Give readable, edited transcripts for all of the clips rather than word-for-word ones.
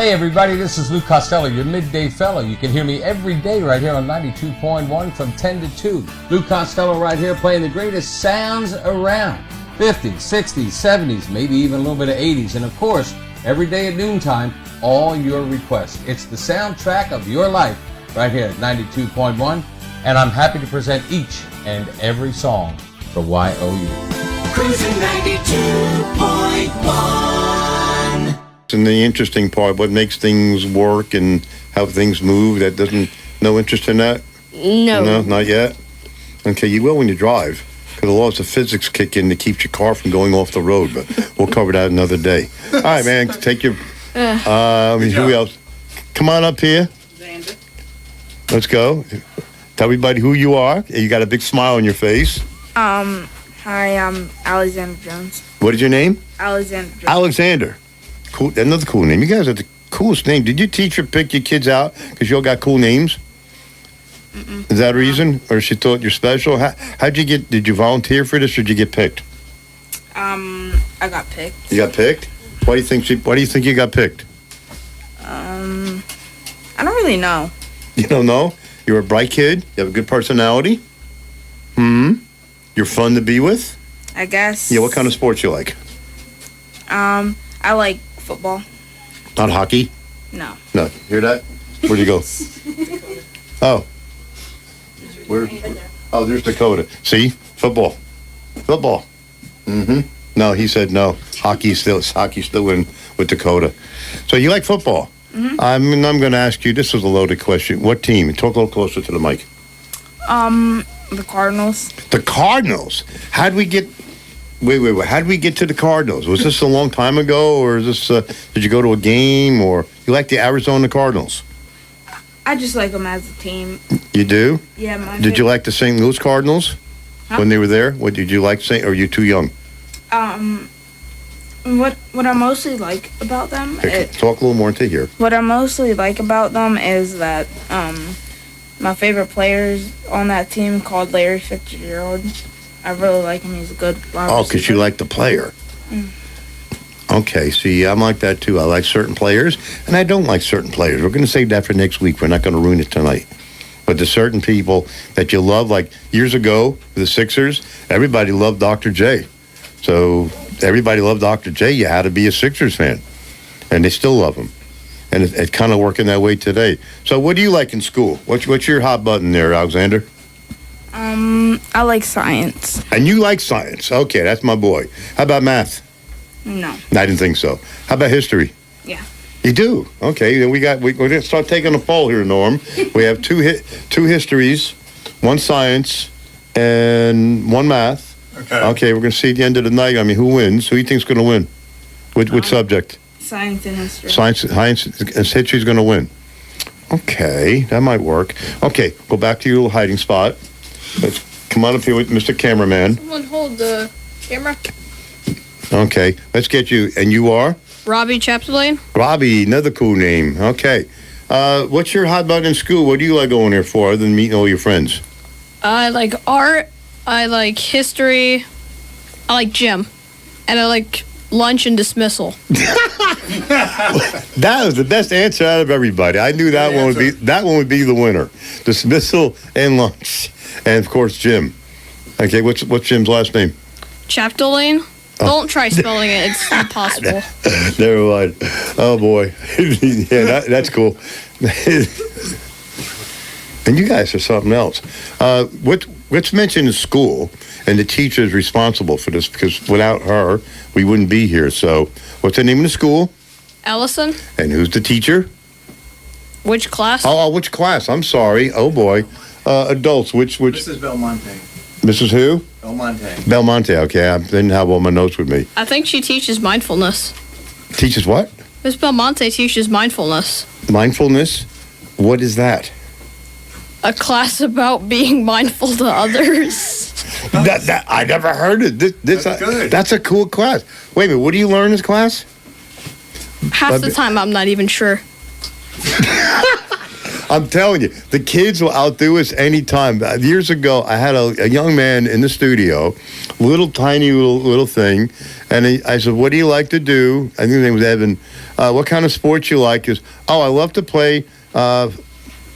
Hey everybody, this is Lou Costello, your midday fellow. You can hear me every day right here on 92.1 from 10 to 2. Lou Costello right here playing the greatest sounds around. 50s, 60s, 70s, maybe even a little bit of 80s. And of course, every day at noontime, all your requests. It's the soundtrack of your life right here at 92.1. And I'm happy to present each and every song for YOU. Cruising 92.1. And the interesting part, what makes things work and how things move, that doesn't, no interest in that? No. No, not yet? Okay, you will when you drive, because the laws of physics kick in to keep your car from going off the road, but we'll cover that another day. All right, man, take your, who else? Come on up here. Xander. Let's go. Tell everybody who you are. You got a big smile on your face. Hi, I'm Alexander Jones. What is your name? Alexander Jones. Alexander. Cool. Another cool name. You guys are the coolest name. Did your teacher pick your kids out because you all got cool names? Mm-mm. Is that a reason? Or she thought you're special? How'd you get, did you volunteer for this or did you get picked? I got picked. You got picked? Why do you think you got picked? I don't really know. You don't know? You're a bright kid? You have a good personality? You're fun to be with? I guess. Yeah, what kind of sports you like? I like football. Not hockey? No. No. Hear that? Where'd you go? Oh. Where? Oh, there's Dakota. See? Football. Football. No, he said no. Hockey's still in with Dakota. So you like football? I'm going to ask you, this is a loaded question. What team? Talk a little closer to the mic. The Cardinals. The Cardinals? How'd we get... Wait. How'd we get to the Cardinals? Was this a long time ago, or is this? Did you go to a game, or you like the Arizona Cardinals? I just like them as a team. You do? Yeah, Did you like the St. Louis Cardinals when they were there? What did you like? Or are you too young? What I mostly like about them? Talk a little more into here. What I mostly like about them is that my favorite players on that team called Larry Fitzgerald. I really like him. He's a good wide receiver. Oh, because you like the player. Okay, see, I'm like that too. I like certain players, and I don't like certain players. We're going to save that for next week. We're not going to ruin it tonight. But there's certain people that you love, like years ago, the Sixers, everybody loved Dr. J. So everybody loved Dr. J. You had to be a Sixers fan, and they still love him. And it's kind of working that way today. So what do you like in school? What's your hot button there, Alexander? I like science. And you like science. Okay, that's my boy. How about math? No. I didn't think so. How about history? Yeah. You do? Okay, then we're going to start taking a poll here, Norm. We have two histories, one science, and one math. Okay, we're going to see at the end of the night, who wins? Who do you think's going to win? Which subject? Science and history. Science and history's going to win. Okay, that might work. Okay, go back to your little hiding spot. Let's come on up here with Mr. Cameraman. Someone hold the camera. Okay, let's get you. And you are? Robbie Chapdelaine. Robbie, another cool name. Okay. What's your hot button in school? What do you like going there for other than meeting all your friends? I like art. I like history. I like gym. And I like lunch and dismissal. That was the best answer out of everybody. I knew that one would be the winner. Dismissal and lunch. And of course, Jim. Okay, what's Jim's last name? Chapdelaine. Don't try spelling it. It's impossible. Never mind. Oh, boy. Yeah, that's cool. And you guys are something else. What's mentioned in school, and the teacher is responsible for this, because without her, we wouldn't be here. So what's the name of the school? Ellison. And who's the teacher? Which class? Oh, which class? I'm sorry. Oh, boy. Adults, which... Mrs. Belmonte. Mrs. who? Belmonte. Belmonte, okay. I didn't have all my notes with me. I think she teaches mindfulness. Teaches what? Miss Belmonte teaches mindfulness. Mindfulness? What is that? A class about being mindful to others. That I never heard it. That's good. That's a cool class. Wait a minute, what do you learn in this class? Half the time, I'm not even sure. I'm telling you, the kids will outdo us anytime. Years ago, I had a young man in the studio little tiny little thing. And I said, what do you like to do? I think his name was Evan. What kind of sports you like? He goes, I love to play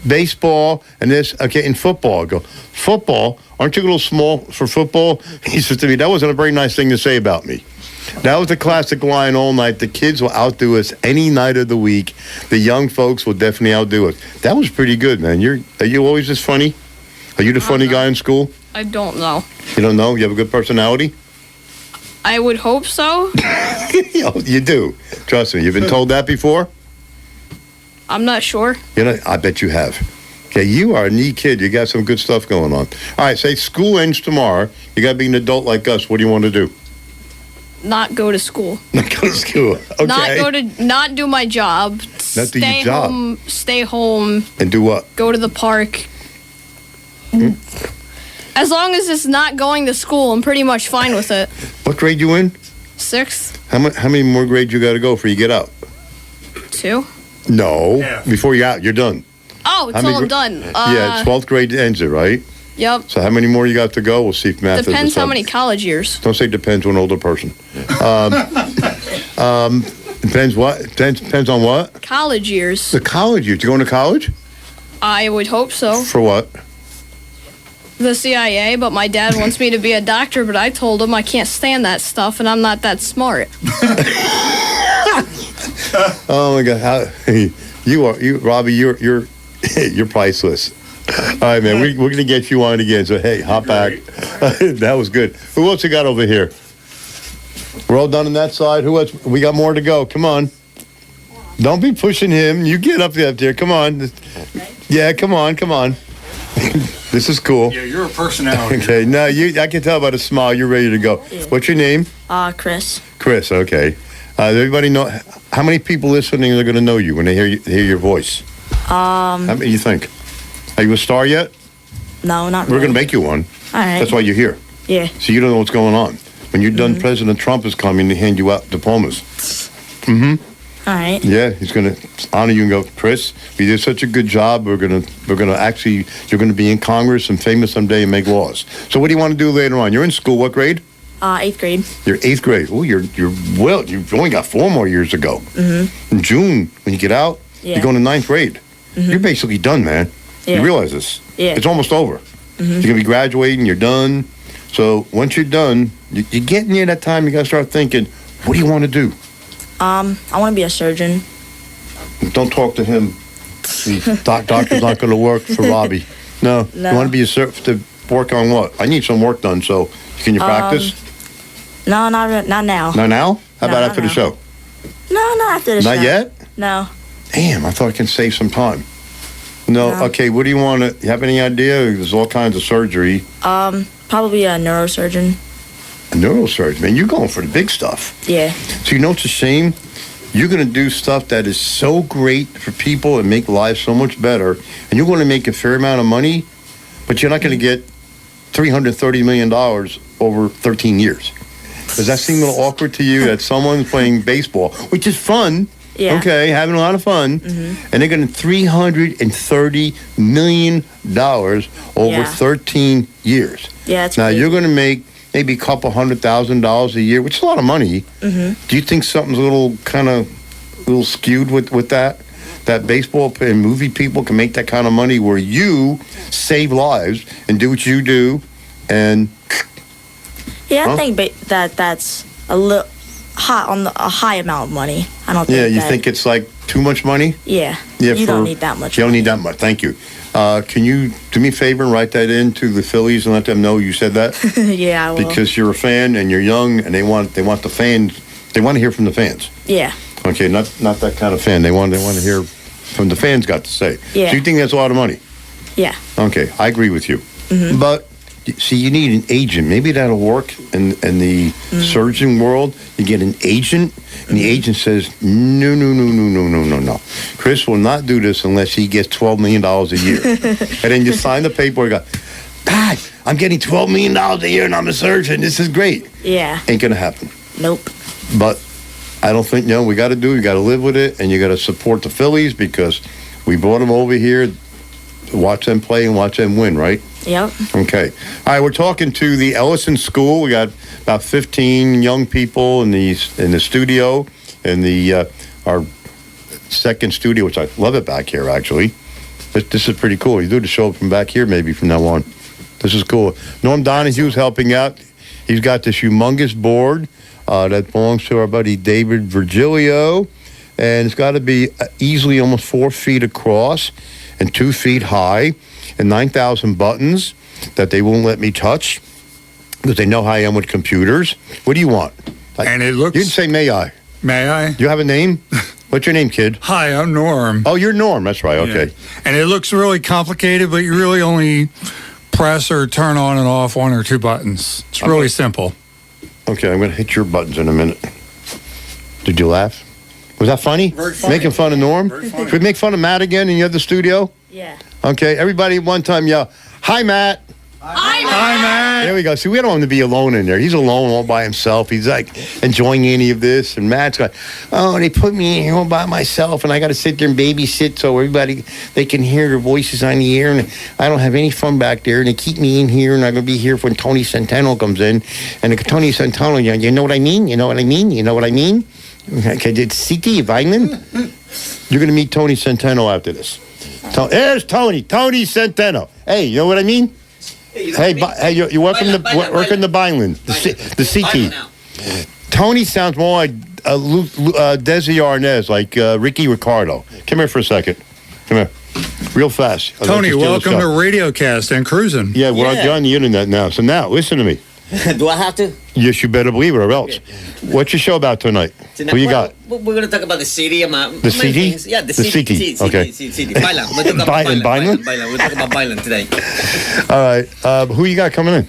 baseball and this. Okay, and football. I go, football? Aren't you a little small for football? He says to me, that wasn't a very nice thing to say about me. That was the classic line all night. The kids will outdo us any night of the week. The young folks will definitely outdo us. That was pretty good, man. Are you always this funny? Are you the funny guy in school? I don't know. You don't know? You have a good personality? I would hope so. You do. Trust me. You've been told that before? I'm not sure. I bet you have. Okay, you are a neat kid. You got some good stuff going on. All right, say school ends tomorrow. You got to be an adult like us. What do you want to do? Not go to school. Not go to school. Okay. Not do my job. Not do your job. Stay home. And do what? Go to the park. As long as it's not going to school, I'm pretty much fine with it. What grade you in? 6th. How many more grades you got to go before you get out? 2. No. Yeah. Before you're out, you're done. Oh, until I'm done. Yeah, 12th grade ends it, right? Yep. So how many more you got to go? We'll see if math is Depends how many college years. Don't say depends on an older person. Depends what? Depends on what? College years. The college years. You going to college? I would hope so. For what? The CIA, but my dad wants me to be a doctor, but I told him I can't stand that stuff and I'm not that smart. Oh my God! Robbie, you're priceless. All right, man, we're gonna get you on again. So hey, hop back. That was good. Who else you got over here? We're all done on that side. Who else? We got more to go. Come on. Don't be pushing him. You get up there. Come on. Yeah, come on. This is cool. Yeah, you're a personality. Okay, now I can tell by the smile you're ready to go. Yeah. What's your name? Chris. Chris, okay. Does everybody know, how many people listening are going to know you when they hear your voice? How many you think? Are you a star yet? No, not We're really. going to make you one. All right. That's why you're here. Yeah. So you don't know what's going on. When you're done, President Trump is coming to hand you out diplomas. All right. Yeah, he's going to honor you and go, Chris, you did such a good job. We're going to actually, you're going to be in Congress and famous someday and make laws. So what do you want to do later on? You're in school. What grade? 8th grade. You're 8th grade. Oh, you've only got 4 more years to go. In June, when you get out, you're going to 9th grade. You're basically done, man. Yeah. You realize this? Yeah. It's almost over. You're going to be graduating. You're done. So once you're done, you're getting near that time. You got to start thinking, what do you want to do? I want to be a surgeon. Don't talk to him. The doctor's not going to work for Robbie. No. No. You want to be to work on what? I need some work done. So can you practice? No, not now. Not now? How No, about not after the now. show? No, not after the show. Not yet? No. Damn, I thought I can save some time. No. Okay, what do you want to, you have any idea? There's all kinds of surgery. Probably a neurosurgeon. A neurosurgeon, man, you're going for the big stuff. Yeah. So you know it's a shame? You're going to do stuff that is so great for people and make lives so much better, and you're going to make a fair amount of money, but you're not going to get $330 million over 13 years. Does that seem a little awkward to you that someone's playing baseball, which is fun, Yeah. okay, having a lot of fun, and they're getting $330 million over Yeah. 13 years? Yeah, that's Now, crazy. you're going to make maybe a couple $100,000 a year, which is a lot of money. Do you think something's a little skewed with that? That baseball and movie people can make that kind of money where you save lives and do what you do, and Yeah, Huh? I think that's a little high on a high amount of money. I don't think. yeah, you that, think it's like too much money? Yeah. Yeah, You don't need that much. You don't money. need that much. Thank you. Can you do me a favor and write that in to the Phillies and let them know you said that? Yeah, I will. Because you're a fan and you're young and they want the fans. They want to hear from the fans. Yeah. Okay, not that kind of fan. They want to hear from the fans got to say. Yeah. So you think that's a lot of money? Yeah. Okay, I agree with you. But see, you need an agent. Maybe that'll work in the surgeon world. You get an agent, and the agent says, no. Chris will not do this unless he gets $12 million a year. And then you sign the paperwork. Go, Dad, I'm getting $12 million a year, and I'm a surgeon. This is great. Yeah. Ain't gonna happen. Nope. But I don't think, we got to live with it, and you got to support the Phillies because we brought them over here. watch them play and watch them win, right? Yep. Okay. All right, we're talking to the Ellison School. We got about 15 young people in the studio, in the our second studio, which I love it back here, actually. This is pretty cool. You do the show from back here maybe from now on. This is cool. Norm Donahue's helping out. He's got this humongous board that belongs to our buddy David Virgilio, and it's got to be easily almost 4 feet across and 2 feet high and 9,000 buttons that they won't let me touch because they know how I am with computers. What do you want? And it looks... You can say, may I? May I? You have a name? What's your name, kid? Hi, I'm Norm. Oh, you're Norm. That's right. Okay. Yeah. And it looks really complicated, but you really only press or turn on and off 1 or 2 buttons. It's really simple. Okay, I'm going to hit your buttons in a minute. Did you laugh? Was that funny? Very funny. Making fun of Norm? Very funny. Should we make fun of Matt again in the other studio? Yeah. Okay, everybody one time yell, hi, Matt. Hi, Matt. There we go. See, we don't want him to be alone in there. He's alone all by himself. He's like enjoying any of this. And Matt's like, oh, they put me in here all by myself, and I got to sit there and babysit so everybody, they can hear their voices on the air. And I don't have any fun back there. And they keep me in here, and I'm going to be here when Tony Centeno comes in. And Tony Centeno, you know what I mean? You know what I mean? You know what I mean? Okay, it's C.T. Vineland. You're going to meet Tony Centeno after this. There's Tony Centeno. Hey, you know what I mean? Hey, you work in the Vineland, the CT. Tony sounds more like Desi Arnaz, like Ricky Ricardo. Come here for a second. Come here. Real fast. Tony, welcome to Radiocast and Cruising. Yeah, we're on the internet now. So now, listen to me. Do I have to? Yes, you better believe it, or else. What's your show about tonight? What you got? We're going to talk about the city. The city? Yeah, the city. Okay. City. Bailan. We're talking about Bailan? Bailan. We're talking about Bailan today. All right. Who you got coming in?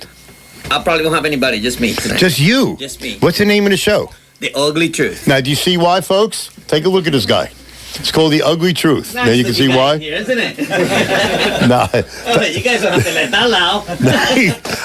I probably won't have anybody. Just me tonight. Just you? Just me. What's the name of the show? The Ugly Truth. Now, do you see why, folks? Take a look at this guy. It's called The Ugly Truth. Now you can see why. Here, isn't it? Nah. You guys don't have to let that loud.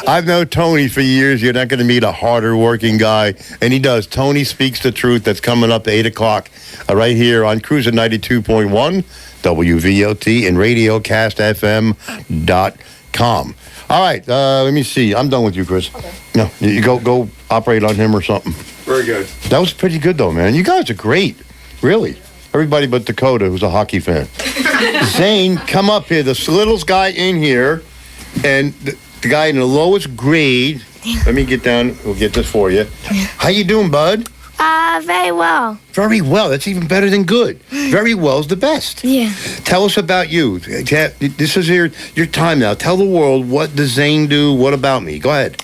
I've known Tony for years. You're not going to meet a harder working guy. And he does. Tony Speaks the Truth. That's coming up at 8 o'clock right here on Cruiser 92.1, WVOT, and RadioCastFM.com. All right. Let me see. I'm done with you, Chris. Okay. No, you go operate on him or something. Very good. That was pretty good, though, man. You guys are great. Really. Everybody but Dakota, who's a hockey fan. Zane, come up here. The Slittles guy in here, and the guy in the lowest grade. Let me get down. We'll get this for you. How you doing, bud? Very well. Very well. That's even better than good. Very well is the best. Yeah. Tell us about you. This is your time now. Tell the world, what does Zane do? What about me? Go ahead.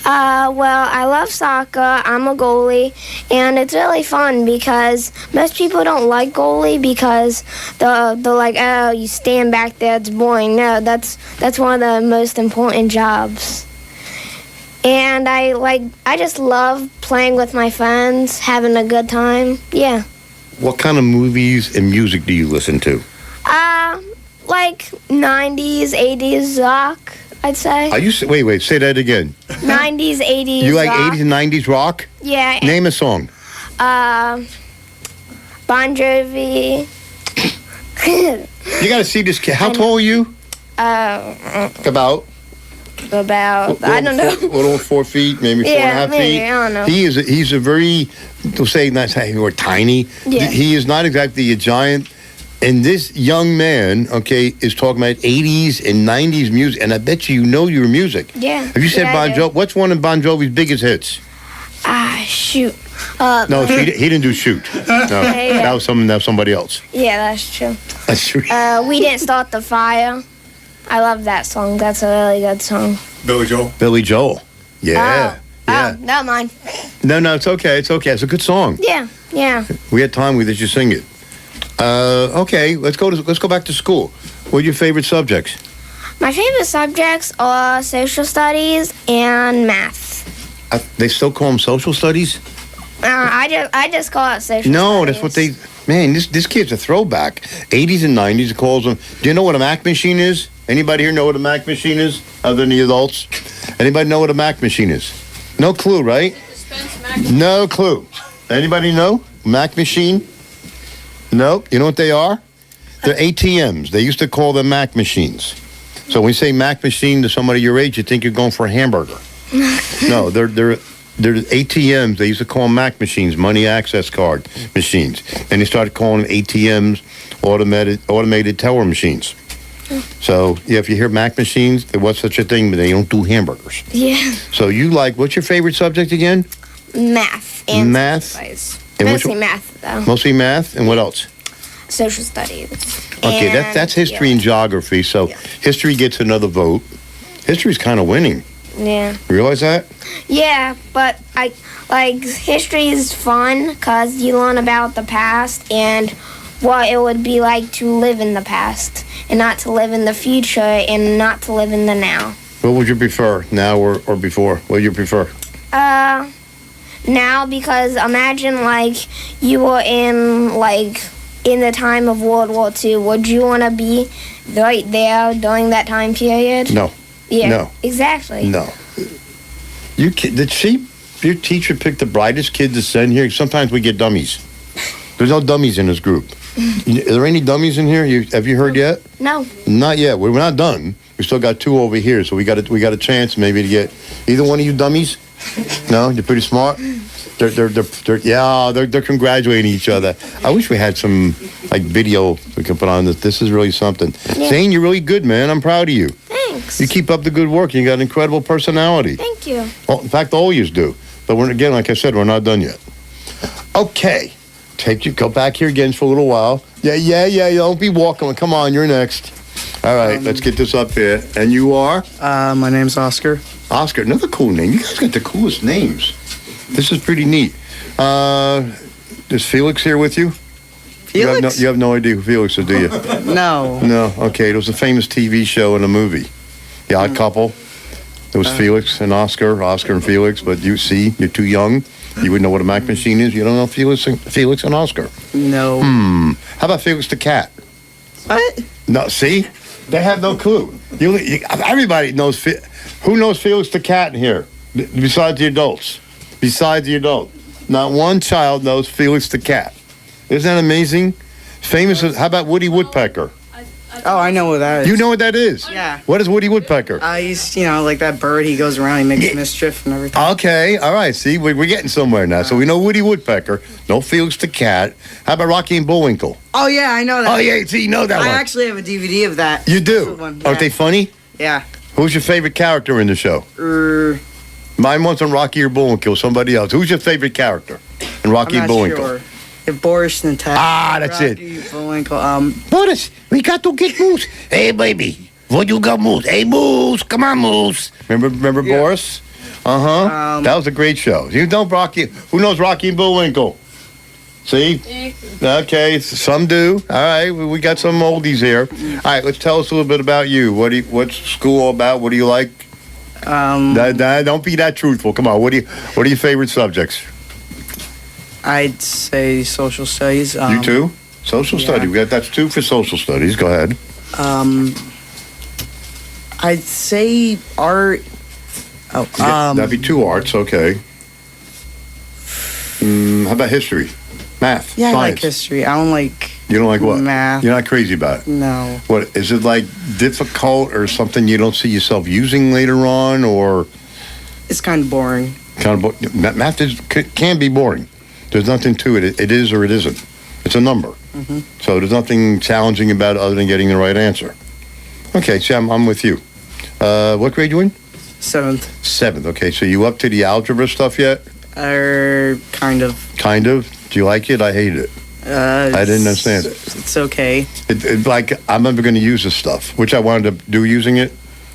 Well, I love soccer. I'm a goalie, and it's really fun because most people don't like goalie because they're like, oh, you stand back there, it's boring. No, that's one of the most important jobs. And I just love playing with my friends, having a good time. Yeah. What kind of movies and music do you listen to? Like 90s, 80s rock, I'd say. Wait, say that again. 90s, 80s You like rock. 80s and 90s rock? Yeah. Name a song. Bon Jovi. You got to see this kid. How tall are you? About, I don't know. A little 4 feet, maybe 4.5 maybe, feet. I don't know. He's a very, they'll say not saying or tiny. Yeah. He is not exactly a giant. And this young man, okay, is talking about 80s and 90s music, and I bet you know your music. Yeah. Have you said Yeah, Bon I do. Jovi? What's one of Bon Jovi's biggest hits? Shoot. No, he didn't do Shoot. No, that was somebody else. Yeah, that's true. That's true. We Didn't Start the Fire. I love that song. That's a really good song. Billy Joel. Billy Joel. Yeah. Yeah. Oh, never mind. No, it's okay. It's okay. It's a good song. Yeah. We had time with it. You sing it. Okay, let's go back to school. What are your favorite subjects? My favorite subjects are social studies and math. They still call them social studies? I just call it social studies. No, that's what they... Man, this kid's a throwback. 80s and 90s, it calls them... Do you know what a Mac machine is? Anybody here know what a Mac machine is, other than the adults? Anybody know what a Mac machine is? No clue, right? No clue. Anybody know? Mac machine? No. You know what they are? They're ATMs. They used to call them Mac machines. So when we say Mac machine to somebody your age, you think you're going for a hamburger. No, they're ATMs. They used to call them Mac machines, money access card machines. And they started calling them ATMs, automated teller machines. So, yeah, if you hear Mac machines, there was such a thing, but they don't do hamburgers. Yeah. So you like, what's your favorite subject again? Math and Math? social studies. And Mostly math, though. Mostly math, and what else? Social studies. Okay, And, that's history and geography. So history gets another vote. History's kind of winning. Yeah. You realize that? Yeah, but I like history is fun because you learn about the past and what it would be like to live in the past and not to live in the future and not to live in the now. What would you prefer, now or before? What would you prefer? Now, because imagine like you were in the time of World War II. Would you want to be right there during that time period? No. Yeah. No. Exactly. No. Your teacher pick the brightest kid to send here? Sometimes we get dummies. There's no dummies in this group. Are there any dummies in here? Have you heard yet? No. Not yet. We're not done. We still got 2 over here, so we got a chance maybe to get either one of you dummies. No, you're pretty smart. They're congratulating each other. I wish we had some video we could put on this. This is really something. Yeah. Zane, you're really good, man. I'm proud of you. Thanks. You keep up the good work. You got an incredible personality. Thank you. Well, in fact, all yous do. But again, like I said, we're not done yet. Okay. Go back here again for a little while. Yeah. Don't be walking. Come on, you're next. All right, let's get this up here. And you are? My name's Oscar. Oscar, another cool name. You guys got the coolest names. This is pretty neat. Is Felix here with you? Felix? You have no idea who Felix is, do you? No. No. Okay, it was a famous TV show and a movie. The Odd Couple. It was Felix and Oscar and Felix. But you're too young. You wouldn't know what a Mac machine is. You don't know Felix and Oscar. No. How about Felix the cat? What? No. See, they have no clue. Everybody knows. Who knows Felix the cat in here? Besides the adults. Not one child knows Felix the cat. Isn't that amazing? Famous. How about Woody Woodpecker? Oh, I know what that is. You know what that is? Yeah. What is Woody Woodpecker? He's, like that bird. He goes around, he makes mischief and everything. Okay, all right. See, we're getting somewhere now. So we know Woody Woodpecker. No Felix the cat. How about Rocky and Bullwinkle? Oh, yeah, I know that. Oh, yeah, see, you know that one. I actually have a DVD of that. You do? One, Aren't they funny? Yeah. Who's your favorite character in the show? Mine wasn't Rocky or Bullwinkle, somebody else. Who's your favorite character in Rocky and Bullwinkle? Sure. If Boris and Ted. That's Rocky, it. Bullwinkle. Boris, we got to get Moose. Hey, baby, what you got, Moose? Hey, Moose, come on, Moose. Remember Boris? That was a great show. You know Rocky? Who knows Rocky and Bullwinkle? See? Okay, some do. All right, we got some oldies here. All right, let's tell us a little bit about you. What's school all about? What do you like? Don't be that truthful. Come on. What are your favorite subjects? I'd say social studies. You too? Social studies. That's 2 for social studies. Go ahead. I'd say art. That'd be 2 arts. Okay. How about history? Math? Yeah, Science? I like history. I don't like. You don't like what? Math. You're not crazy about it? No. What, is it like difficult or something you don't see yourself using later on, or? It's kind of boring. Math can be boring. There's nothing to it. It is or it isn't. It's a number. So there's nothing challenging about it other than getting the right answer. Okay, so I'm with you. What grade you in? 7th. 7th. Okay, so you up to the algebra stuff yet? Kind of. Kind of? Do you like it? I hate it. I didn't understand it. It's okay. I'm never going to use this stuff, which I wanted to do using it,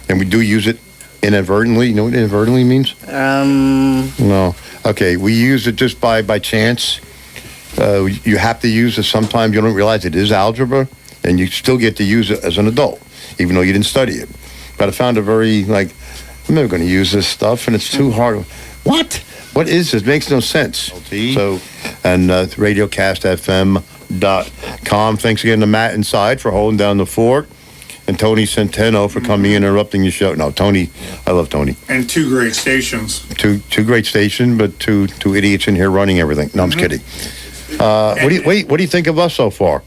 and we do use it inadvertently. You know what inadvertently means? No. Okay, we use it just by chance. You have to use it sometimes. You don't realize it is algebra, and you still get to use it as an adult, even though you didn't study it. But I found it very, I'm never going to use this stuff, and it's too hard. What? What is this? It makes no sense. So, and radiocastfm.com. Thanks again to Matt inside for holding down the fort, and Tony Centeno for coming in and interrupting your show. No, Tony, I love Tony. And 2 great stations. Two great stations, but two idiots in here running everything. No, I'm just kidding. What do you think of us so far?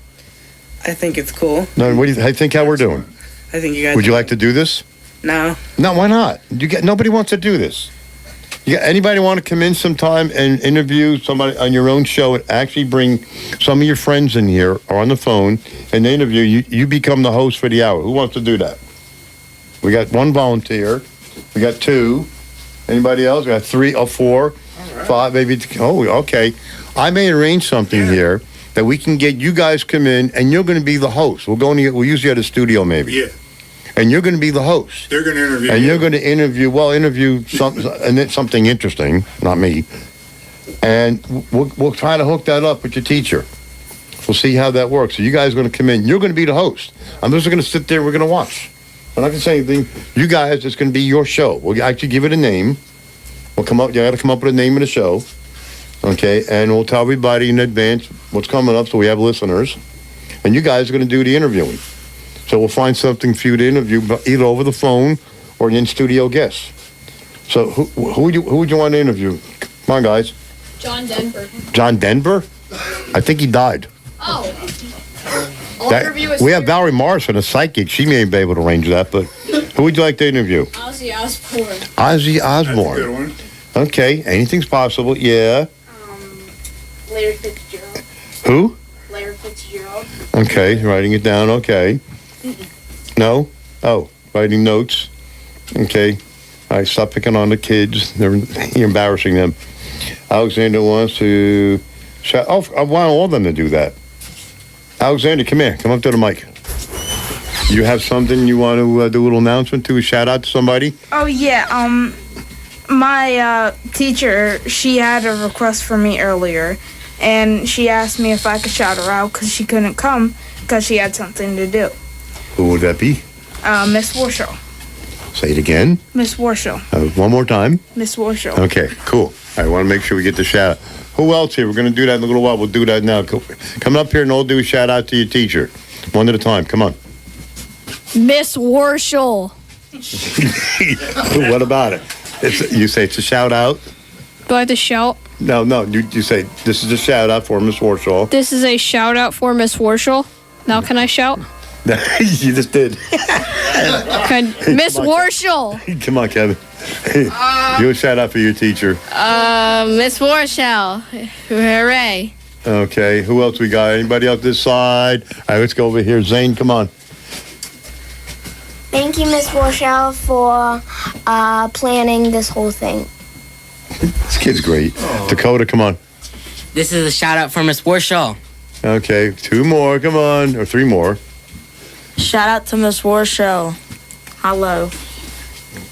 I think it's cool. No, what do you think how we're doing? I think you guys. Would you like to do this? No. No, why not? Nobody wants to do this. Anybody want to come in sometime and interview somebody on your own show and actually bring some of your friends in here or on the phone and they interview you? You become the host for the hour. Who wants to do that? We got one volunteer. We got two. Anybody else? We got 3 or 4, 5, maybe. Oh, okay. I may arrange something here that we can get you guys come in and you're going to be the host. We'll use you at a studio maybe. Yeah. And you're going to be the host. They're going to interview and you. you're going to interview something interesting, not me. And we'll try to hook that up with your teacher. We'll see how that works. So you guys are going to come in. You're going to be the host. I'm just going to sit there. We're going to watch. I'm not going to say anything. You guys, it's going to be your show. We'll actually give it a name. We'll come up. You got to come up with a name of the show. Okay, and we'll tell everybody in advance what's coming up so we have listeners. And you guys are going to do the interviewing. So we'll find something for you to interview, either over the phone or an in-studio guest. So who would you want to interview? Come on, guys. John Denver. John Denver? I think he died. Oh. Interview We have Valerie Morrison, a psychic. She may be able to arrange that, but who would you like to interview? Ozzy Osbourne. Ozzy Osbourne. That's a good one. Okay, anything's possible. Yeah. Larry Fitzgerald. Who? Larry Fitzgerald. Okay, writing it down. Okay. No? Oh, writing notes. Okay. All right, stop picking on the kids. You're embarrassing them. Alexander wants to... I want all of them to do that. Alexander, come here. Come up to the mic. You have something you want to do a little announcement to? A shout out to somebody? Oh, yeah. My teacher, she had a request for me earlier, and she asked me if I could shout her out because she couldn't come because she had something to do. Who would that be? Miss Warshaw. Say it again. Miss Warshaw. One more time. Miss Warshaw. Okay, cool. I want to make sure we get the shout out. Who else here? We're going to do that in a little while. We'll do that now. Come up here and we'll do a shout out to your teacher. One at a time. Come on. Miss Warshall. What about it? You say it's a shout out? Do I have to shout? No. You say this is a shout out for Miss Warshaw. This is a shout out for Miss Warshall. Now can I shout? You just did. Miss Warshall. Come on, Kevin. You a shout out for your teacher. Miss Warshall. Hooray. Okay, who else we got? Anybody else this side? All right, let's go over here. Zane, come on. Thank you, Miss Warshall, for planning this whole thing. This kid's great. Dakota, come on. This is a shout out for Miss Warshall. Okay, 2 more, come on. Or 3 more. Shout out to Miss Warshall. Hello.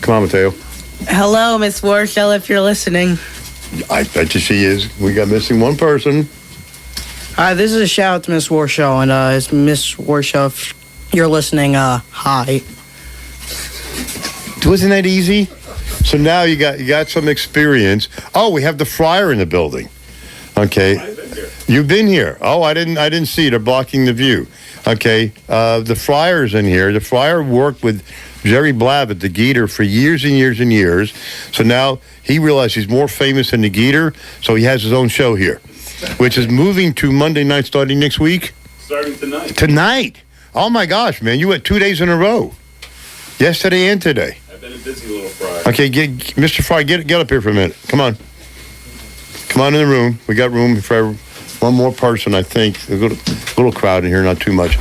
Come on, Mateo. Hello, Miss Warshall, if you're listening. I bet you she is. We got missing one person. Hi, this is a shout out to Miss Warshall, and it's Miss Warshall, if you're listening, hi. Wasn't that easy? So now you got some experience. Oh, we have the Friar in the building. Okay. You've been here. Oh, I didn't see it. They're blocking the view. Okay. The Friar's in here. The Friar worked with Jerry Blavat, the Geeter, for years and years and years. So now he realized he's more famous than the Geeter, so he has his own show here, which is moving to Monday night starting next week. Starting tonight. Tonight. Oh, my gosh, man. You went 2 days in a row. Yesterday and today. I've been a busy little fry. Okay, Mr. Fry, get up here for a minute. Come on. Come on in the room. We got room for one more person, I think. A little crowd in here, not too much.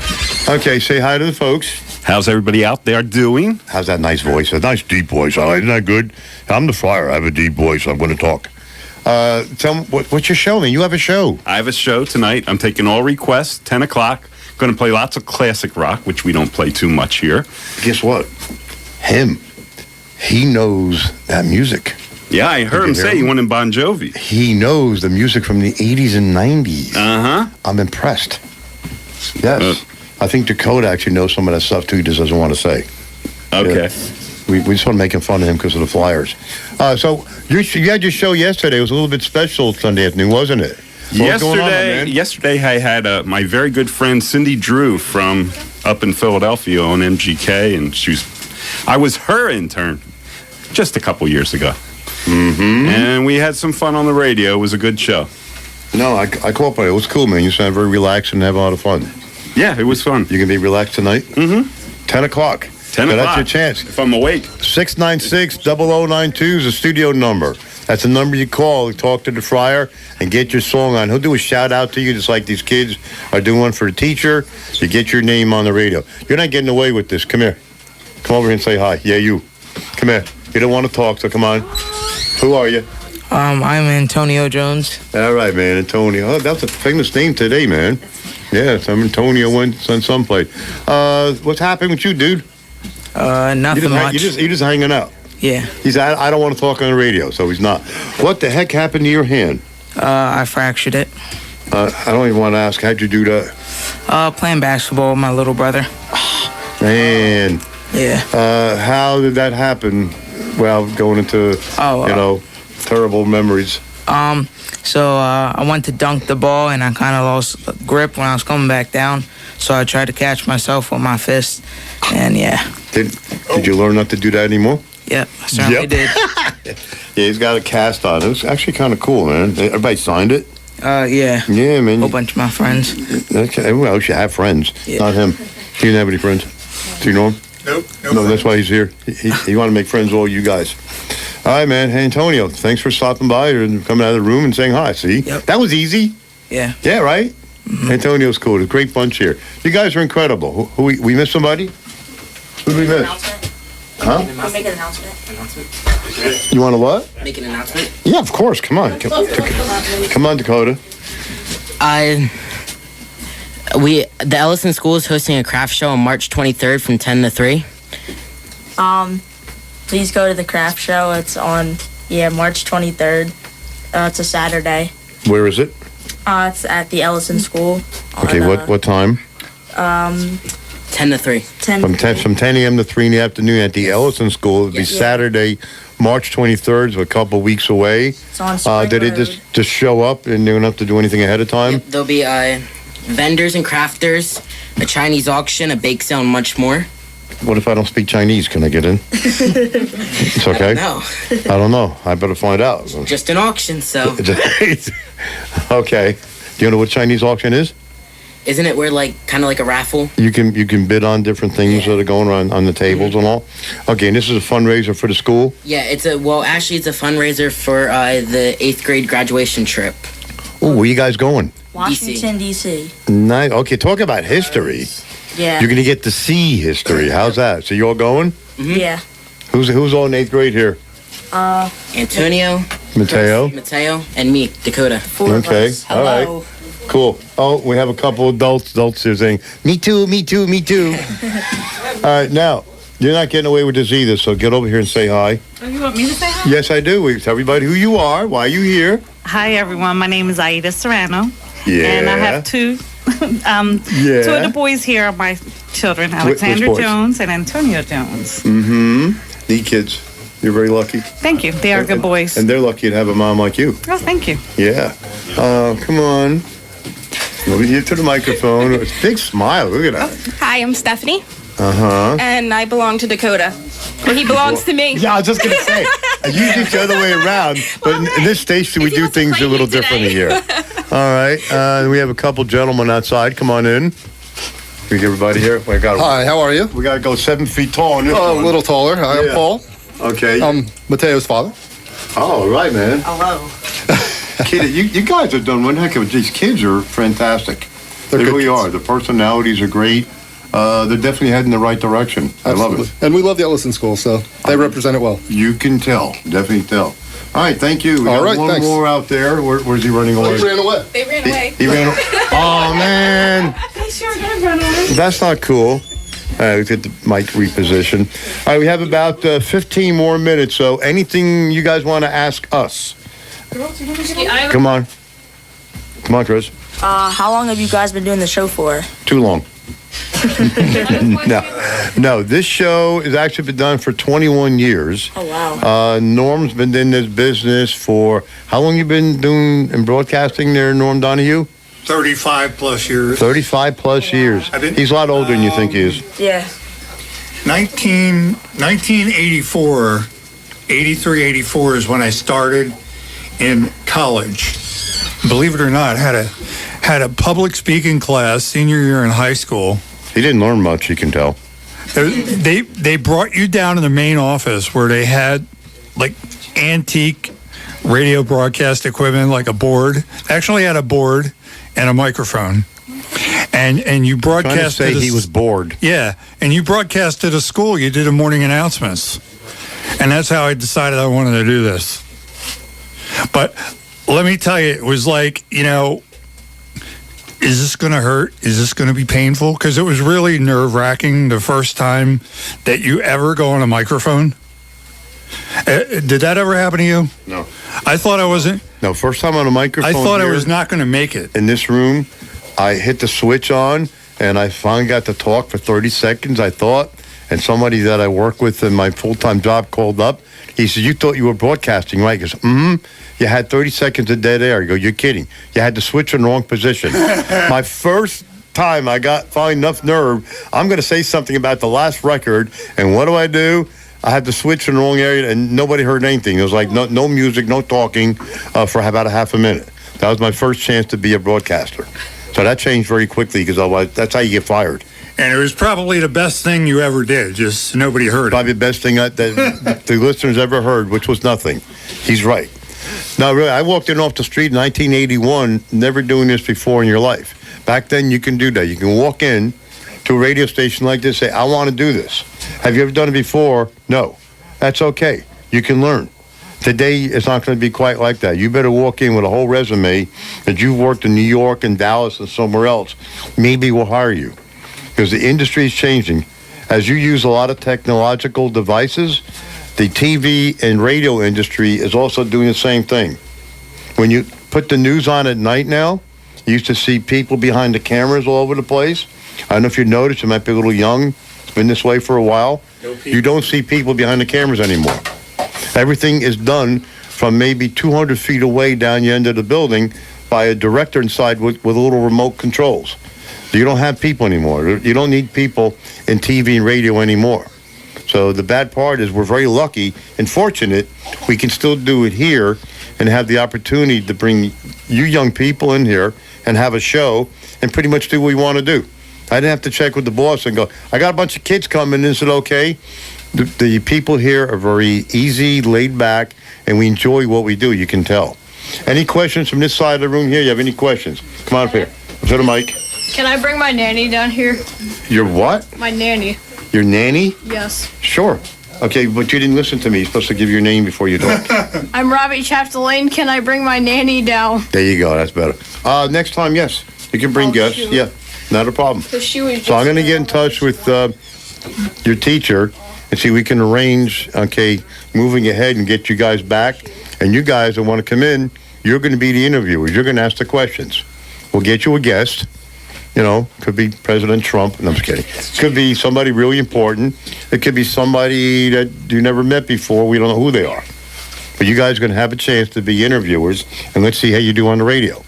Okay, say hi to the folks. How's everybody out there doing? How's that nice voice? A nice deep voice. Oh, isn't that good? I'm the Friar. I have a deep voice. I'm going to talk. Tell me, what's your show, man? You have a show. I have a show tonight. I'm taking all requests, 10 o'clock. Going to play lots of classic rock, which we don't play too much here. Guess what? He knows that music. Yeah, I heard him say he went in Bon Jovi. He knows the music from the 80s and 90s. Uh-huh. I'm impressed. Yes. I think Dakota actually knows some of that stuff, too. He just doesn't want to say. Okay. Yeah. We just want to make fun of him because of the Flyers. So you had your show yesterday. It was a little bit special Sunday afternoon, wasn't it? Yesterday I had my very good friend Cindy Drew from up in Philadelphia on MGK, and I was her intern just a couple years ago. Mm-hmm. And we had some fun on the radio. It was a good show. No, I cooperated. It was cool, man. You sound very relaxed and have a lot of fun. Yeah, it was fun. You can be relaxed tonight? Mm-hmm. 10 o'clock. 10 So o'clock. that's your chance. If I'm awake. 696-0092 is the studio number. That's the number you call. Talk to the Friar and get your song on. He'll do a shout out to you just like these kids are doing one for the teacher. You get your name on the radio. You're not getting away with this. Come here. Come over here and say hi. Yeah, you. Come here. You don't want to talk, so come on. Who are you? I'm Antonio Jones. All right, man. Antonio. Oh, that's a famous name today, man. Yeah, some Antonio went someplace. What's happening with you, dude? Nothing much. You just hanging out. Yeah. He's. I don't want to talk on the radio, so he's not. What the heck happened to your hand? I fractured it. I don't even want to ask. How'd you do that? Playing basketball with my little brother. Man. Yeah. How did that happen? Well, going into terrible memories. So I went to dunk the ball and I kind of lost grip when I was coming back down. So I tried to catch myself with my fist, and yeah. Did you learn not to do that anymore? Yep, I certainly did. Yeah, he's got a cast on. It was actually kind of cool, man. Everybody signed it. Yeah. Yeah, man. A whole bunch of my friends. Okay, well, you should have friends. Yeah. Not him. He didn't have any friends. Do you know him? Nope. No, that's why he's here. He want to make friends with all you guys. All right, man. Hey, Antonio, thanks for stopping by and coming out of the room and saying hi. See? Yep. That was easy. Yeah. Yeah, right? Mm-hmm. Antonio's cool. It's a great bunch here. You guys are incredible. Who we missed somebody? Who did we miss? Huh? I'll make an announcement. You want to what? Make an announcement? Yeah, of course. Come on. Come on, Dakota. The Ellison School is hosting a craft show on March 23rd from 10 to 3. Please go to the craft show. It's on March 23rd. It's a Saturday. Where is it? It's at the Ellison School. Okay, what time? 10 to 3. From 10 a.m. to 3 in the afternoon at the Ellison School. It'll be Saturday, March 23rd, so a couple weeks away. It's on Spring Did it Road. just show up and they don't have to do anything ahead of time? Yep, there'll be vendors and crafters, a Chinese auction, a bake sale, and much more. What if I don't speak Chinese? Can I get in? It's okay. No. I don't know. I better find out. Just an auction, so. Okay. Do you know what Chinese auction is? Isn't it where kind of like a raffle? You can bid on different things that are going on the tables and all. Okay, and this is a fundraiser for the school? Yeah, it's a fundraiser for the 8th grade graduation trip. Oh, where you guys going? Washington, D.C. Nice. Okay, talk about history. Yeah. You're going to get to see history. How's that? So you all going? Mm-hmm. Yeah. Who's all in 8th grade here? Antonio, Mateo, and me, Dakota. Okay, all right. Cool. Oh, we have a couple adults here saying, me too, me too, me too. All right, now, you're not getting away with this either, so get over here and say hi. Oh, you want me to say hi? Yes, I do. We tell everybody who you are, why are you here. Hi, everyone. My name is Aida Serrano. Yeah. And I have two. Two of the boys here are my children, Alexander boys? Jones and Antonio Jones. Mm-hmm. Neat kids. You're very lucky. Thank you. They are good boys. And they're lucky to have a mom like you. Oh, thank you. Yeah. Come on. Over here to the microphone. It's a big smile. Look at that. Hi, I'm Stephanie. Uh-huh. And I belong to Dakota. Well, he belongs to me. Yeah, I was just going to say. Usually it's the other way around. But in this station, we do things a little differently here. All right. We have a couple gentlemen outside. Come on in. We get everybody here. Hi, how are you? We got to go 7 feet tall. In this a one. little taller. Hi, I'm Paul. Okay. I'm Mateo's father. Oh, right, man. Hello. Kid, you guys have done one heck of it. These kids are fantastic. They really are. The personalities are great. They're definitely heading in the right direction. Absolutely. I love it. And we love the Ellison School, so they represent it well. You can tell. Definitely tell. All right, thank you. We All got right, one thanks. more out there. Where's he running away? He ran away. They ran away. He ran away. Oh, man. They sure did run away. That's not cool. All right, let's get the mic repositioned. All right, we have about 15 more minutes, so anything you guys want to ask us? Come on. Come on, Chris. How long have you guys been doing the show for? Too long. No, this show has actually been done for 21 years. Oh, wow. Norm's been in this business for, how long you been doing and broadcasting there, Norm Donahue? 35 plus years. 35 plus years. He's a lot older than you think he is. Yeah. 1984, 83, 84 is when I started in college. Believe it or not, had had a public speaking class senior year in high school. He didn't learn much, you can tell. They brought you down to the main office where they had like antique radio broadcast equipment, like a board. Actually had a board and a microphone. And you broadcast. Trying to say he was bored. Yeah, and you broadcasted to school. You did a morning announcements, and that's how I decided I wanted to do this. But let me tell you, it was like, you know, is this going to hurt? Is this going to be painful? Because it was really nerve-wracking the first time that you ever go on a microphone. Did that ever happen to you? No. I thought I wasn't. No, first time on a microphone. I thought I here was not going to make it. in this room. I hit the switch on, and I finally got to talk for 30 seconds, I thought. And somebody that I work with in my full-time job called up. He said, "You thought you were broadcasting, right?" He goes, "Mm-hmm. You had 30 seconds of dead air." I go, "You're kidding. You had to switch in the wrong position." My first time I got finally enough nerve, I'm going to say something about the last record, and what do? I had to switch in the wrong area, and nobody heard anything. It was like no music, no talking for about a half a minute. That was my first chance to be a broadcaster. So that changed very quickly, because otherwise that's how you get fired. And it was probably the best thing you ever did, just nobody heard it. Probably the best thing that the listeners ever heard, which was nothing. He's right. No, really, I walked in off the street in 1981, never doing this before in your life. Back then, you can do that. You can walk in to a radio station like this, say, "I want to do this." Have you ever done it before? No. That's okay. You can learn. Today, it's not going to be quite like that. You better walk in with a whole resume that you've worked in New York and Dallas and somewhere else. Maybe we'll hire you. Because the industry is changing. As you use a lot of technological devices, the TV and radio industry is also doing the same thing. When you put the news on at night now, you used to see people behind the cameras all over the place. I don't know if you noticed, you might be a little young. It's been this way for a while. You don't see people behind the cameras anymore. Everything is done from maybe 200 feet away down the end of the building by a director inside with little remote controls. You don't have people anymore. You don't need people in TV and radio anymore. So the bad part is we're very lucky and fortunate we can still do it here and have the opportunity to bring you young people in here and have a show and pretty much do what we want to do. I didn't have to check with the boss and go, "I got a bunch of kids coming." Is it okay? The people here are very easy, laid back, and we enjoy what we do, you can tell. Any questions from this side of the room here? You have any questions? Come on up here. To the mic. Can I bring my nanny down here? Your what? My nanny. Your nanny? Yes. Sure. Okay, but you didn't listen to me. You're supposed to give your name before you talk. I'm Robbie Chapdelaine. Can I bring my nanny down? There you go. That's better. Next time, yes. You can bring guests. shoot. Yeah, not a problem. She was So I'm going to get in touch with your teacher and see if we can arrange, okay, moving ahead and get you guys back. And you guys that want to come in, you're going to be the interviewers. You're going to ask the questions. We'll get you a guest. You know, could be President Trump. No, I'm just kidding. Could be somebody really important. It could be somebody that you never met before. We don't know who they are. But you guys are going to have a chance to be interviewers, and let's see how you do on the radio.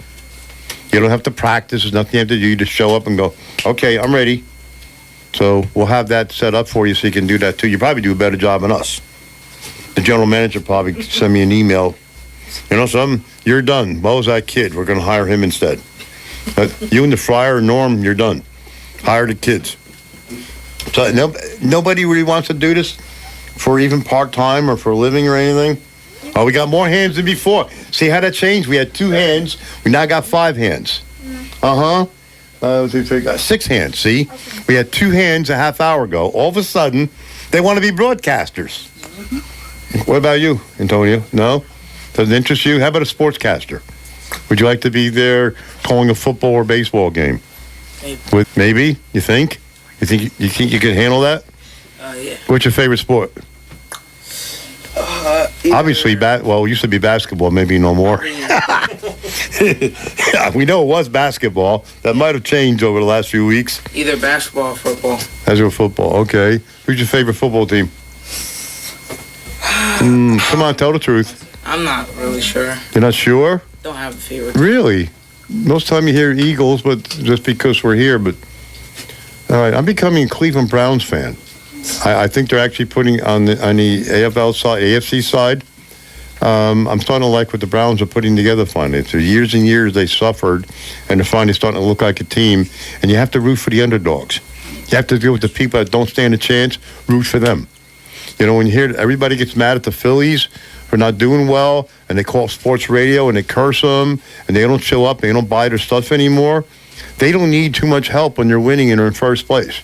You don't have to practice. There's nothing you have to do. You just show up and go, "Okay, I'm ready." So we'll have that set up for you so you can do that too. You probably do a better job than us. The general manager probably send me an email. "You know something? You're done. What was that kid? We're going to hire him instead." You and the Fryer, Norm, you're done. Hire the kids. So nobody really wants to do this for even part-time or for a living or anything. Oh, we got more hands than before. See how that changed? We had 2 hands. We now got 5 hands. Uh-huh. 6 hands, see? We had 2 hands a half hour ago. All of a sudden, they want to be broadcasters. What about you, Antonio? No? Doesn't interest you? How about a sportscaster? Would you like to be there calling a football or baseball game? Maybe. Maybe? You think? You think you could handle that? Yeah. What's your favorite sport? Obviously, it used to be basketball, maybe no more. Yeah, we know it was basketball. That might have changed over the last few weeks. Either basketball or football. As your football, okay. Who's your favorite football team? Come on, tell the truth. I'm not really sure. You're not sure? Don't have a favorite. Really? Most time you hear Eagles, but just because we're here. But all right, I'm becoming a Cleveland Browns fan. I think they're actually putting on the AFL side, AFC side. I'm starting to like what the Browns are putting together finally. For years and years they suffered, and they're finally starting to look like a team. And you have to root for the underdogs. You have to deal with the people that don't stand a chance. Root for them. You know, when you hear everybody gets mad at the Phillies for not doing well, and they call sports radio and they curse them, and they don't show up, they don't buy their stuff anymore. They don't need too much help when they're winning and are in first place.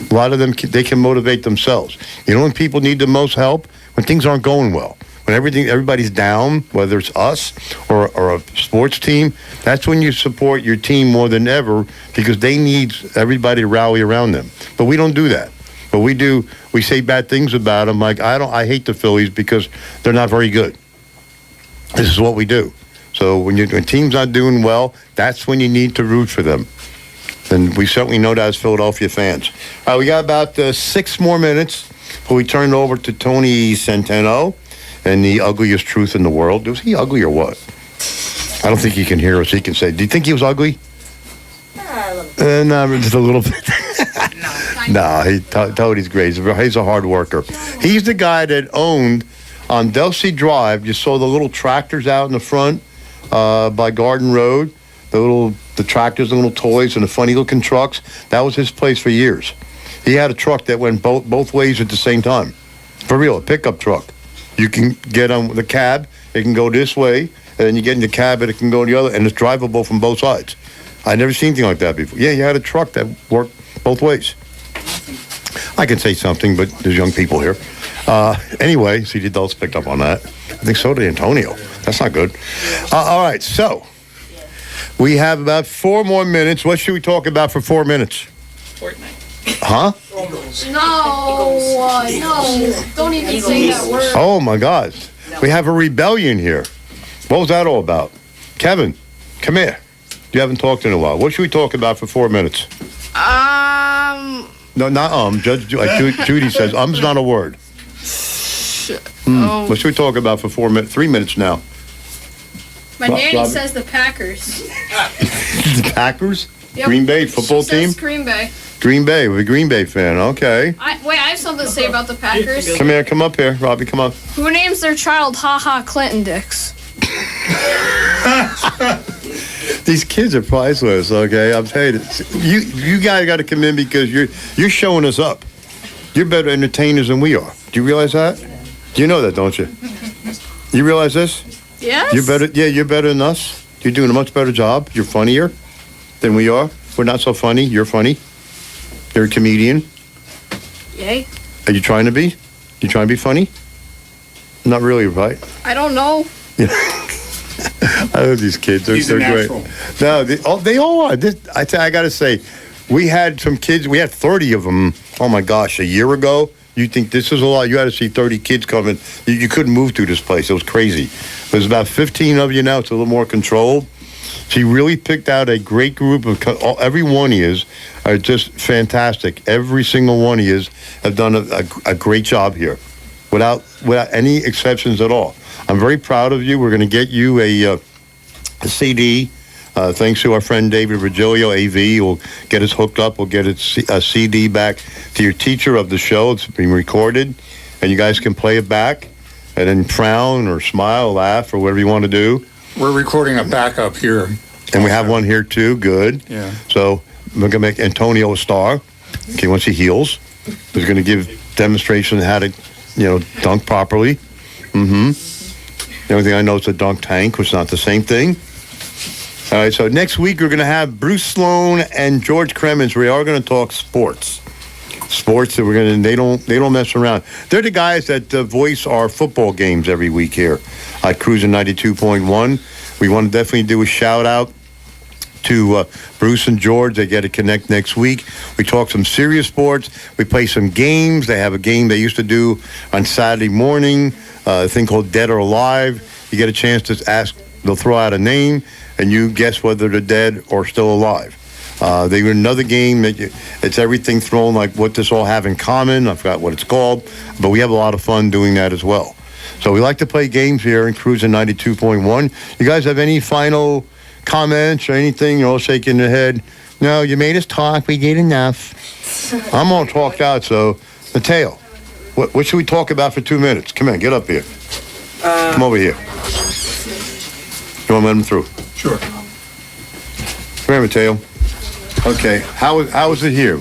A lot of them, they can motivate themselves. You know when people need the most help? When things aren't going well. When everybody's down, whether it's us or a sports team, that's when you support your team more than ever because they need everybody to rally around them. But we don't do that. But we say bad things about them. Like, I hate the Phillies because they're not very good. This is what we do. So when team's not doing well, that's when you need to root for them. And we certainly know that as Philadelphia fans. All right, we got about 6 more minutes before we turn it over to Tony Centeno and the ugliest truth in the world. Was he ugly or what? I don't think he can hear us. He can say, do you think he was ugly? No, just a little bit. No, Tony's great. He's a hard worker. He's the guy that owned on Delsey Drive. You saw the little tractors out in the front by Garden Road. The tractors, the little toys, and the funny looking trucks. That was his place for years. He had a truck that went both ways at the same time. For real, a pickup truck. You can get on the cab, it can go this way, and then you get in the cab and it can go the other, and it's drivable from both sides. I never seen anything like that before. Yeah, you had a truck that worked both ways. I can say something, but there's young people here. Anyway, see, the adults picked up on that. I think so did Antonio. That's not good. All right, so we have about 4 more minutes. What should we talk about for 4 minutes? Fortnite. Huh? No, don't even say that word. Oh, my God. We have a rebellion here. What was that all about? Kevin, come here. You haven't talked in a while. What should we talk about for 4 minutes? No, not Judge Judy says um's not a word. What should we talk about for 4 minutes? 3 minutes now. My nanny says the Packers. The Packers? Yep. Green Bay football She team? says Green Bay. Green Bay. We're a Green Bay fan. Okay. I have something to say about the Packers. Come here. Come up here. Robbie, come on. Who names their child Ha Ha Clinton Dix? These kids are priceless, okay? I'm telling you. You guys got to come in because you're showing us up. You're better entertainers than we are. Do you realize that? You know that, don't you? You realize this? Yes. You're better. Yeah, you're better than us. You're doing a much better job. You're funnier than we are. We're not so funny. You're funny. You're a comedian. Yay. Are you trying to be? You trying to be funny? Not really, right? I don't know. I love these kids. They're great. No, they all are. I got to say, we had some kids. We had 30 of them. Oh my gosh, a year ago. You think this is a lot? You had to see 30 kids coming. You couldn't move through this place. It was crazy. There's about 15 of you now. It's a little more controlled. She really picked out a great group of. Every one of you are just fantastic. Every single one of you have done a great job here, without any exceptions at all. I'm very proud of you. We're going to get you a CD. Thanks to our friend David Virgilio, AV. We'll get us hooked up. We'll get a CD back to your teacher of the show. It's been recorded, and you guys can play it back, and then frown or smile, laugh, or whatever you want to do. We're recording a backup here. And we have one here, too. Good. Yeah. So we're going to make Antonio a star. Okay, once he heals. He's going to give demonstration how to, dunk properly. The only thing I know is a dunk tank, which is not the same thing. All right, so next week we're going to have Bruce Sloan and George Cremens. We are going to talk sports. Sports that they don't mess around. They're the guys that voice our football games every week here at Cruising 92.1. We want to definitely do a shout out to Bruce and George. They get to connect next week. We talk some serious sports. We play some games. They have a game they used to do on Saturday morning, a thing called Dead or Alive. You get a chance to ask, they'll throw out a name, and you guess whether they're dead or still alive. They were another game that it's everything thrown, like what this all have in common. I forgot what it's called, but we have a lot of fun doing that as well. So we like to play games here in Cruising 92.1. You guys have any final comments or anything? You're all shaking your head. No, you made us talk. We did enough. I'm all talked out. So, Mateo, what should we talk about for 2 minutes? Come on, get up here. Come over here. You want to let him through? Sure. Come here, Mateo. Okay, how is it here?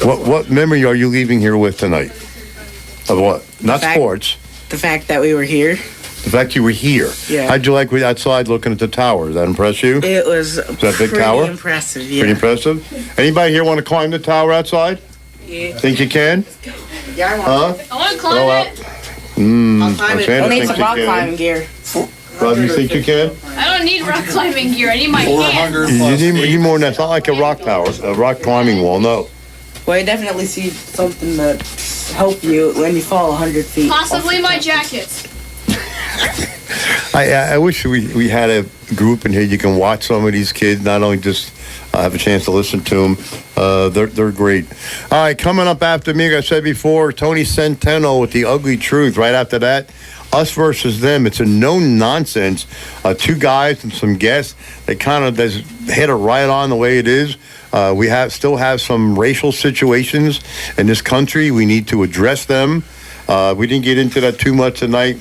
What memory are you leaving here with tonight? Of what? Not sports. The fact that we were here. The fact you were here. Yeah. How'd you like outside looking at the tower? Does that impress you? It was Is that a big pretty tower? impressive, yeah. Pretty impressive. Anybody here want to climb the tower outside? Yeah. Think you can? Yeah, I Huh? I want to climb it. I'll climb it. We'll need some rock climbing gear. Rob, you think you can? I don't need rock climbing gear. I need my hand. You need more than that. It's not like a rock tower, a rock climbing wall, no. Well, I definitely see something to help you when you fall 100 feet. Possibly my jacket. I wish we had a group in here you can watch some of these kids, not only just have a chance to listen to them. They're great. All right, coming up after me, like I said before, Tony Centeno with The Ugly Truth. Right after that, us versus them. It's a no-nonsense. Two guys and some guests. They kind of hit it right on the way it is. We still have some racial situations in this country. We need to address them. We didn't get into that too much tonight.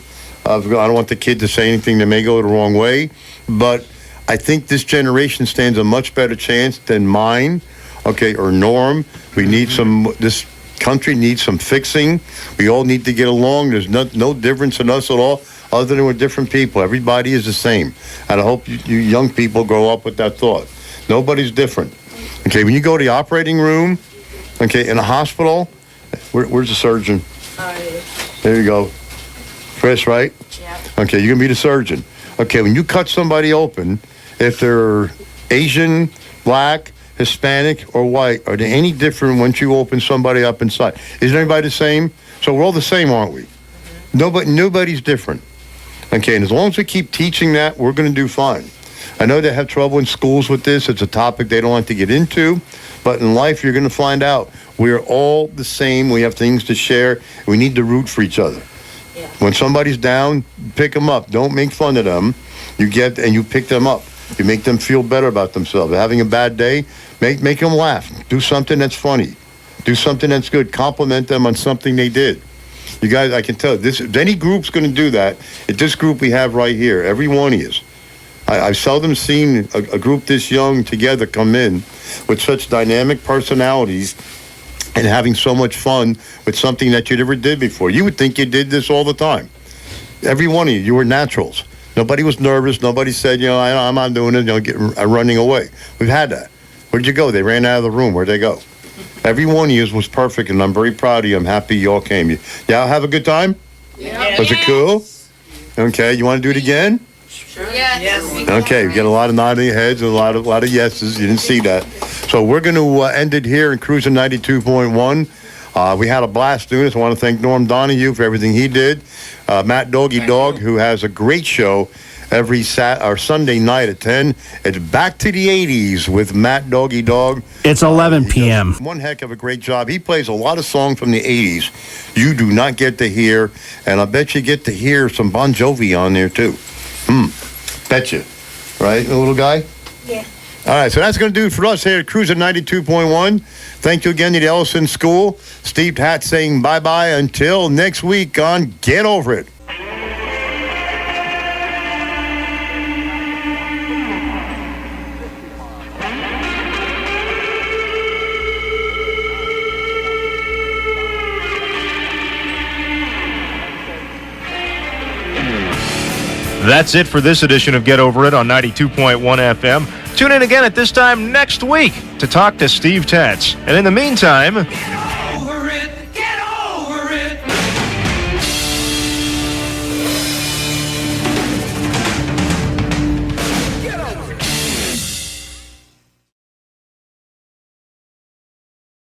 I don't want the kid to say anything that may go the wrong way, but I think this generation stands a much better chance than mine, okay, or Norm. This country needs some fixing. We all need to get along. There's no difference in us at all, other than we're different people. Everybody is the same. And I hope you young people grow up with that thought. Nobody's different. Okay, when you go to the operating room, okay, in a hospital, where's the surgeon? There you go. Chris, right? Yeah. Okay, you're going to be the surgeon. Okay, when you cut somebody open, if they're Asian, black, Hispanic, or white, are they any different once you open somebody up inside? Is everybody the same? So we're all the same, aren't we? Nobody's different. Okay, and as long as we keep teaching that, we're going to do fine. I know they have trouble in schools with this. It's a topic they don't like to get into. But in life, you're going to find out we're all the same. We have things to share. We need to root for each other. Yeah. When somebody's down, pick them up. Don't make fun of them. You pick them up. You make them feel better about themselves. They're having a bad day, make them laugh. Do something that's funny. Do something that's good. Compliment them on something they did. You guys, I can tell, if any group's going to do that, it's this group we have right here. Every one of you. I've seldom seen a group this young together come in with such dynamic personalities and having so much fun with something that you never did before. You would think you did this all the time. Every one of you were naturals. Nobody was nervous. Nobody said, I'm not doing it, running away. We've had that. Where'd you go? They ran out of the room. Where'd they go? Every one of you was perfect, and I'm very proud of you. I'm happy you all came. Y'all have a good time? Yeah. Was it cool? Okay, you want to do it again? Sure. Yes. Okay, we get a lot of nodding heads and a lot of yeses. You didn't see that. So we're going to end it here in Cruising 92.1. We had a blast doing this. I want to thank Norm Donahue for everything he did. Matt Doggy Dog, who has a great show every Sunday night at 10. It's Back to the 80s with Matt Doggy Dog. It's 11 p.m. One heck of a great job. He plays a lot of songs from the 80s you do not get to hear, and I bet you get to hear some Bon Jovi on there, too. Betcha. Right, little guy? Yeah. All right, so that's going to do it for us here at Cruising 92.1. Thank you again to the Ellison School. Steve Tatz saying bye-bye until next week on Get Over It. That's it for this edition of Get Over It on 92.1 FM. Tune in again at this time next week to talk to Steve Tatz. And in the meantime...